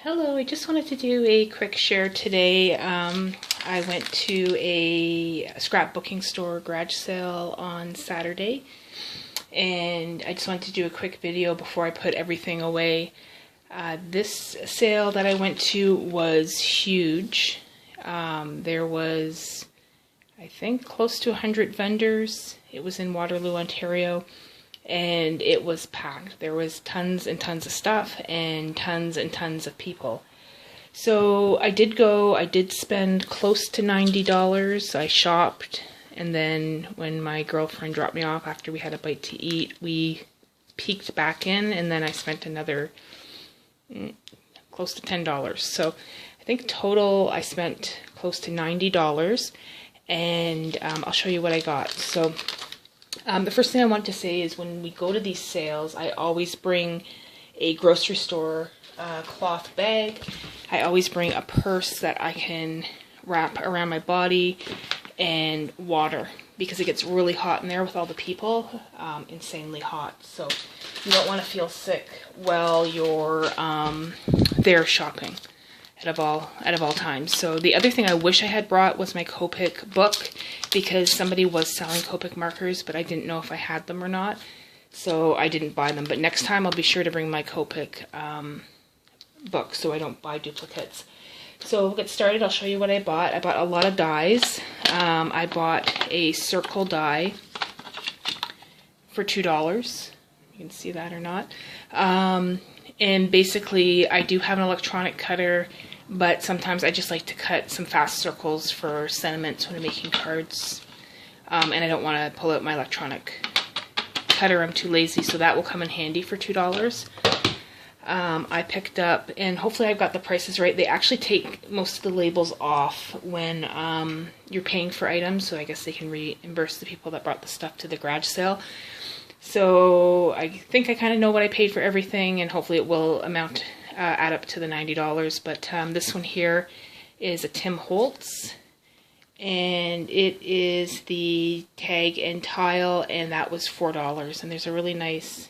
Hello, I just wanted to do a quick share today. I went to a scrapbooking store garage sale on Saturday, and I just wanted to do a quick video before I put everything away. This sale that I went to was huge. There was, I think, close to 100 vendors. It was in Waterloo, Ontario. And it was packed. There was tons and tons of stuff and tons of people. So I did go. I did spend close to $90. I shopped, and then when my girlfriend dropped me off after we had a bite to eat, we peeked back in, and then I spent another close to $10. So I think total I spent close to $90, and I'll show you what I got. So the first thing I want to say is when we go to these sales, I always bring a grocery store cloth bag. I always bring a purse that I can wrap around my body, and water, because it gets really hot in there with all the people, insanely hot. So you don't want to feel sick while you're there shopping at all times. So the other thing I wish I had brought was my Copic book, because somebody was selling Copic markers, but I didn't know if I had them or not, so I didn't buy them. But next time I'll be sure to bring my Copic book so I don't buy duplicates. So we'll get started. I'll show you what I bought. I bought a lot of dies. I bought a circle die for $2. You can see that or not. And basically I do have an electronic cutter, but sometimes I just like to cut some fast circles for sentiments when I'm making cards. And I don't want to pull out my electronic cutter. I'm too lazy, so that will come in handy for $2. I picked up, and hopefully I've got the prices right, they actually take most of the labels off when you're paying for items, so I guess they can reimburse the people that brought the stuff to the garage sale. So I think I kind of know what I paid for everything, and hopefully it will add up to the $90. But this one here is a Tim Holtz, and it is the tag and tile, and that was $4. And there's a really nice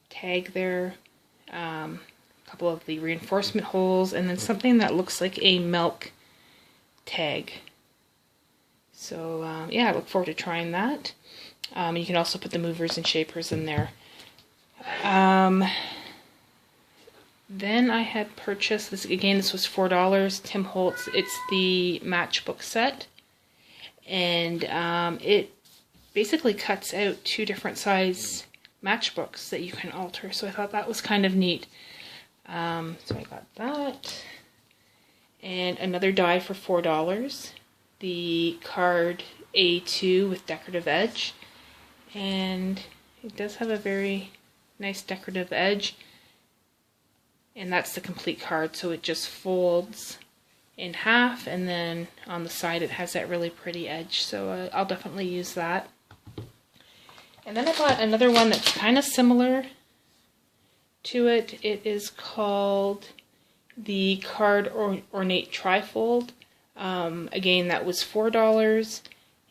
tag there, a couple of the reinforcement holes, and then something that looks like a milk tag. So yeah, I look forward to trying that. You can also put the movers and shapers in there. Then I had purchased this again. This was $4. Tim Holtz. It's the matchbook set, and it basically cuts out two different size matchbooks that you can alter. So I thought that was kind of neat. So I got that, and another die for $4. The card A2 with decorative edge. And it does have a very nice decorative edge, and that's the complete card, so it just folds in half, and then on the side it has that really pretty edge, so I'll definitely use that. And then I bought another one that's kind of similar to it. It is called the Card Ornate Trifold. Again, that was $4.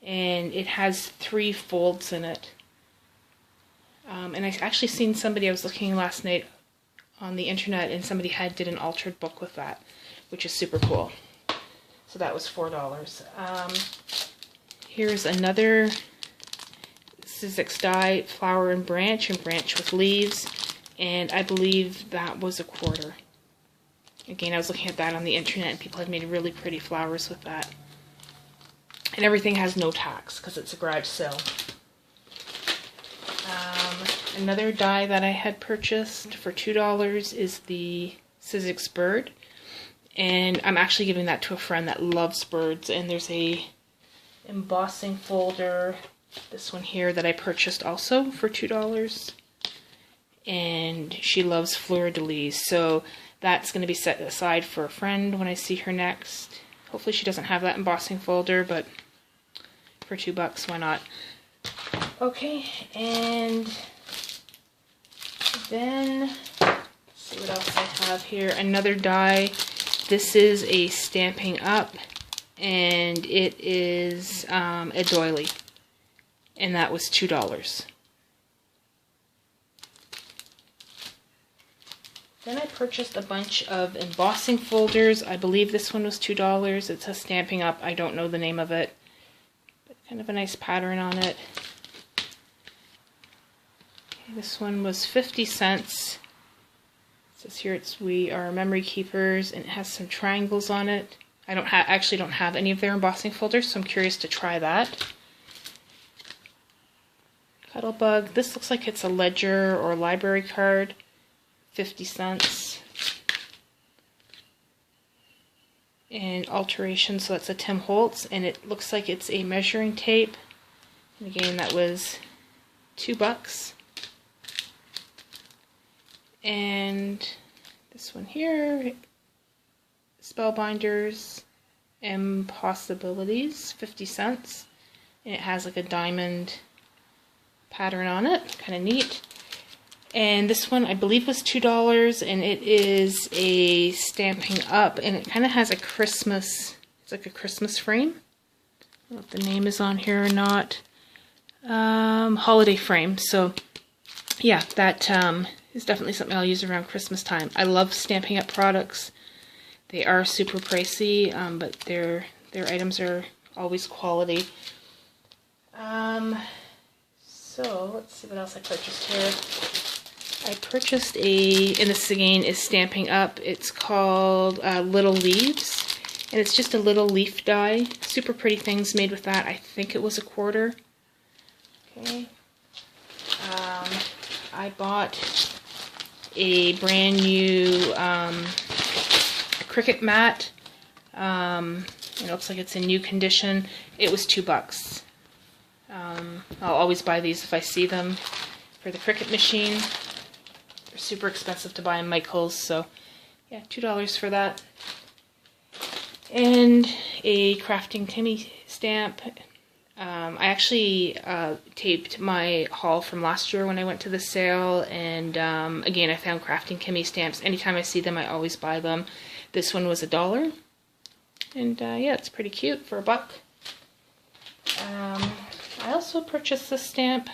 And it has 3 folds in it. And I actually seen somebody, I was looking last night on the internet, and somebody did an altered book with that, which is super cool. So that was $4. Here's another Sizzix die, flower and branch with leaves, and I believe that was $0.25. Again, I was looking at that on the internet, and people had made really pretty flowers with that. And everything has no tax because it's a garage sale. Another die that I had purchased for $2 is the Sizzix bird. And I'm actually giving that to a friend that loves birds. And there's a embossing folder, this one here, that I purchased also for $2. And she loves fleur-de-lis. So that's going to be set aside for a friend when I see her next. Hopefully she doesn't have that embossing folder, but for $2, why not? Okay, and then, let's see what else I have here. Another die. This is a Stamping Up, and it is a doily, and that was $2. Then I purchased a bunch of embossing folders. I believe this one was $2. It says Stamping Up. I don't know the name of it. But kind of a nice pattern on it. Okay, this one was 50 cents. It says here it's We Are Memory Keepers, and it has some triangles on it. I actually don't have any of their embossing folders, so I'm curious to try that. Cuttlebug. This looks like it's a ledger or library card. 50 cents. And Alteration, so that's a Tim Holtz, and it looks like it's a measuring tape. And again, that was $2. And this one here, Spellbinders Impossibilities, 50 cents. And it has like a diamond pattern on it, kind of neat. And this one I believe was $2, and it is a Stamping Up, and it kind of has a Christmas, it's like a Christmas frame. I don't know if the name is on here or not. Holiday frame. So yeah, that is definitely something I'll use around Christmas time. I love Stamping Up products. They are super pricey, but their items are always quality. So let's see what else I purchased here. I purchased and this again is Stamping Up. It's called Little Leaves, and it's just a little leaf die. Super pretty things made with that. I think it was $0.25. Okay. I bought a brand new Cricut mat. It looks like it's in new condition. It was $2. I'll always buy these if I see them for the Cricut machine. They're super expensive to buy in Michael's, so yeah, $2 for that. And a Crafting Timmy stamp. I actually taped my haul from last year when I went to the sale, and again, I found Crafting Kimmy stamps. Anytime I see them, I always buy them. This one was $1, and yeah, it's pretty cute for $1. I also purchased this stamp.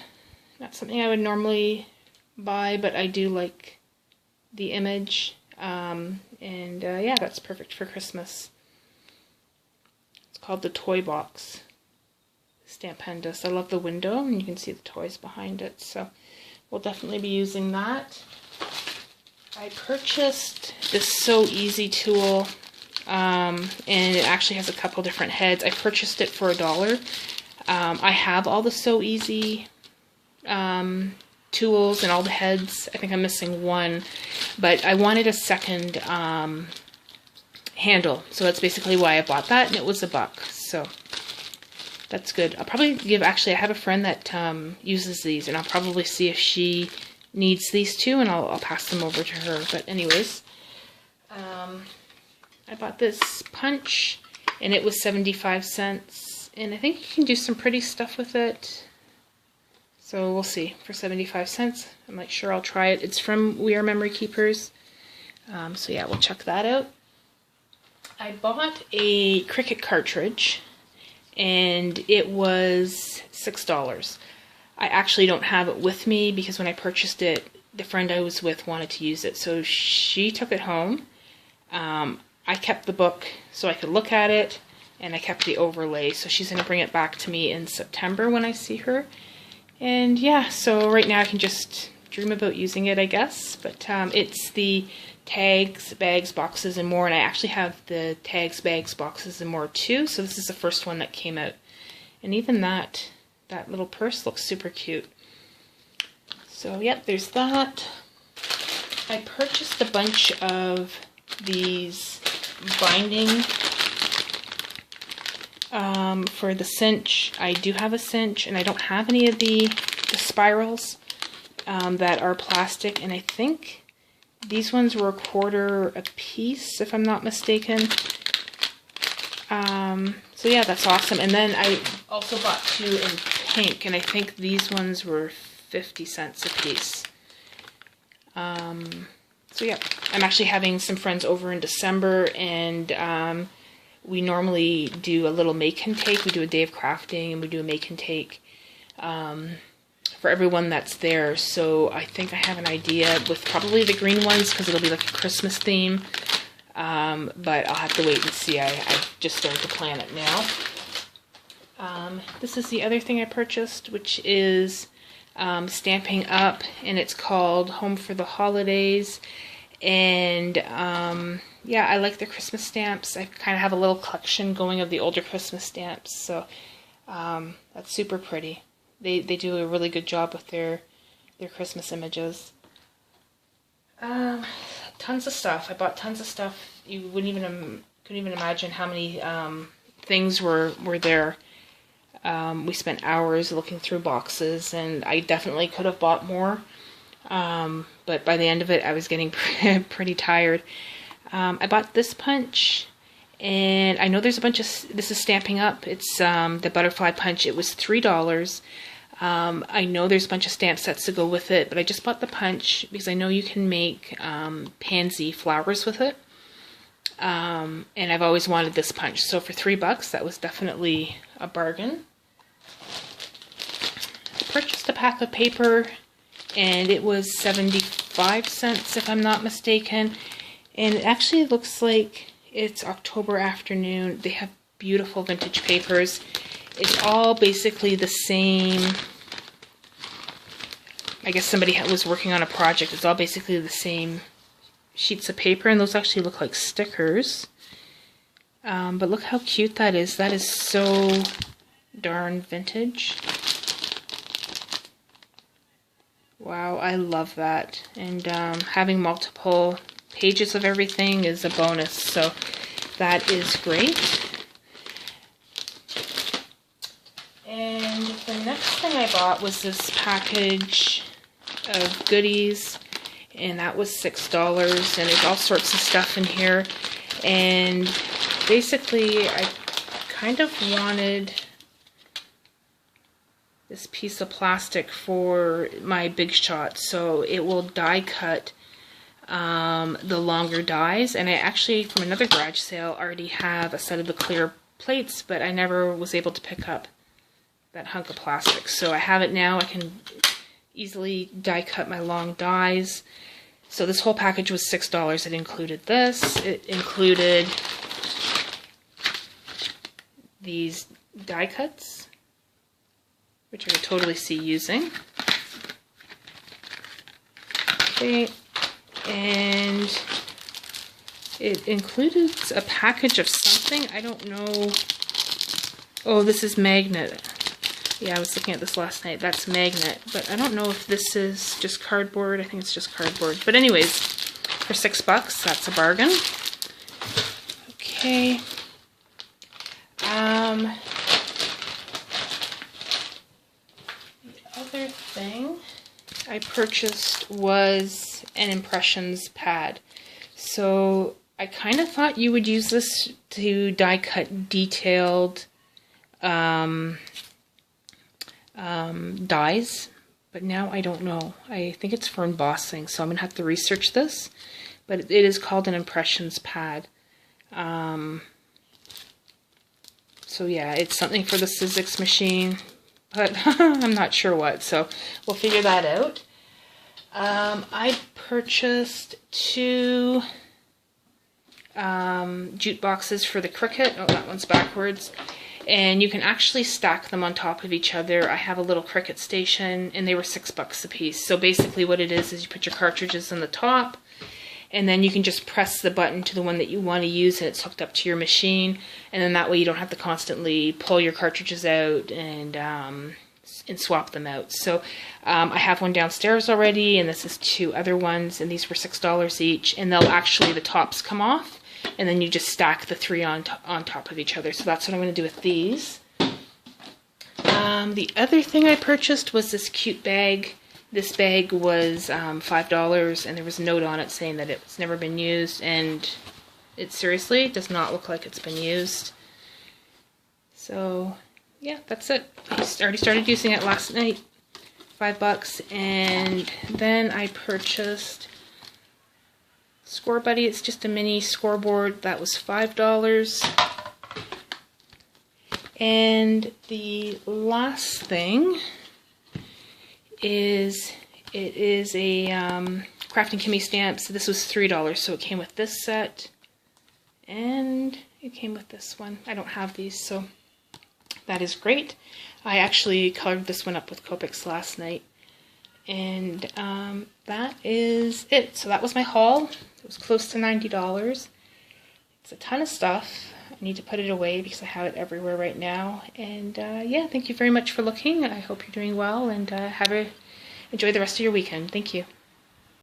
Not something I would normally buy, but I do like the image, and yeah, that's perfect for Christmas. It's called the Toy Box. Stampendous. I love the window, and you can see the toys behind it, so we'll definitely be using that. I purchased this So Easy tool, and it actually has a couple different heads. I purchased it for $1. I have all the So Easy tools and all the heads. I think I'm missing one, but I wanted a second handle, so that's basically why I bought that, and it was $1, so that's good. I'll probably actually I have a friend that uses these, and I'll probably see if she needs these too, and I'll pass them over to her. But anyways, I bought this punch, and it was 75 cents, and I think you can do some pretty stuff with it. So we'll see. For 75 cents, I'm not sure. I'll try it. It's from We Are Memory Keepers. So yeah, we'll check that out. I bought a Cricut cartridge, and it was $6. I actually don't have it with me because when I purchased it, the friend I was with wanted to use it, so she took it home. I kept the book so I could look at it, and I kept the overlay, so she's going to bring it back to me in September when I see her. And yeah, so right now I can just dream about using it, I guess, but it's the tags, bags, boxes, and more, and I actually have the tags, bags, boxes, and more too, so this is the first one that came out. And even that little purse looks super cute. So yep, there's that. I purchased a bunch of these binding for the cinch. I do have a cinch, and I don't have any of the spirals that are plastic, and I think these ones were $0.25 a piece, if I'm not mistaken. So yeah, that's awesome. And then I also bought 2 in pink, and I think these ones were 50 cents a piece. So yeah, I'm actually having some friends over in December, and we normally do a little make and take. We do a day of crafting, and we do a make and take for for everyone that's there. So I think I have an idea with probably the green ones because it'll be like a Christmas theme. But I'll have to wait and see. I've just started to plan it now. This is the other thing I purchased, which is Stamping Up, and it's called Home for the Holidays. And yeah, I like the Christmas stamps. I kind of have a little collection going of the older Christmas stamps, so that's super pretty. They do a really good job with their Christmas images. Tons of stuff. I bought tons of stuff. You couldn't even imagine how many things were there. We spent hours looking through boxes, and I definitely could have bought more. But by the end of it, I was getting pretty tired. I bought this punch, and I know there's a bunch of, this is Stamping Up. It's the butterfly punch. It was $3. I know there's a bunch of stamp sets to go with it, but I just bought the punch because I know you can make pansy flowers with it. And I've always wanted this punch. So for $3, that was definitely a bargain. I purchased a pack of paper, and it was 75 cents if I'm not mistaken. And it actually looks like it's October afternoon. They have beautiful vintage papers. It's all basically the same. I guess somebody was working on a project. It's all basically the same sheets of paper, and those actually look like stickers. But look how cute that is. That is so darn vintage. Wow, I love that. And having multiple pages of everything is a bonus, so that is great. And the next thing I bought was this package of goodies, and that was $6, and there's all sorts of stuff in here. And basically I kind of wanted this piece of plastic for my Big Shot, so it will die cut the longer dies. And I actually, from another garage sale, already have a set of the clear plates, but I never was able to pick up that hunk of plastic. So I have it now. I can easily die cut my long dies. So this whole package was $6. It included this. It included these die cuts, which I could totally see using. Okay, and it included a package of something. I don't know. Oh, this is magnet. Yeah, I was looking at this last night. That's magnet, but I don't know if this is just cardboard. I think it's just cardboard. But anyways, for $6, that's a bargain. Okay. The other thing I purchased was an impressions pad. So I kind of thought you would use this to die cut detailed dies, but now I don't know. I think it's for embossing, so I'm gonna have to research this. But it is called an impressions pad. So yeah, it's something for the Sizzix machine, but I'm not sure what, so we'll figure that out. I purchased 2 jute boxes for the Cricut. Oh, that one's backwards. And you can actually stack them on top of each other. I have a little Cricut station, and they were $6 a piece. So basically what it is you put your cartridges in the top, and then you can just press the button to the one that you want to use, and it's hooked up to your machine. And then that way you don't have to constantly pull your cartridges out and swap them out. So I have one downstairs already, and this is 2 other ones, and these were $6 each. And they'll actually, the tops come off, and then you just stack the 3 on top of each other. So that's what I'm going to do with these. The other thing I purchased was this cute bag. This bag was $5, and there was a note on it saying that it's never been used, and it seriously does not look like it's been used. So yeah, that's it. I already started using it last night. $5, and then I purchased Score Buddy. It's just a mini scoreboard. That was $5. And the last thing is, it is a Crafting Kimmy stamp. So this was $3, so it came with this set, and it came with this one. I don't have these, so that is great. I actually colored this one up with Copics last night, and that is it. So that was my haul. It was close to $90. It's a ton of stuff. I need to put it away because I have it everywhere right now. And yeah, thank you very much for looking. I hope you're doing well, and enjoy the rest of your weekend. Thank you.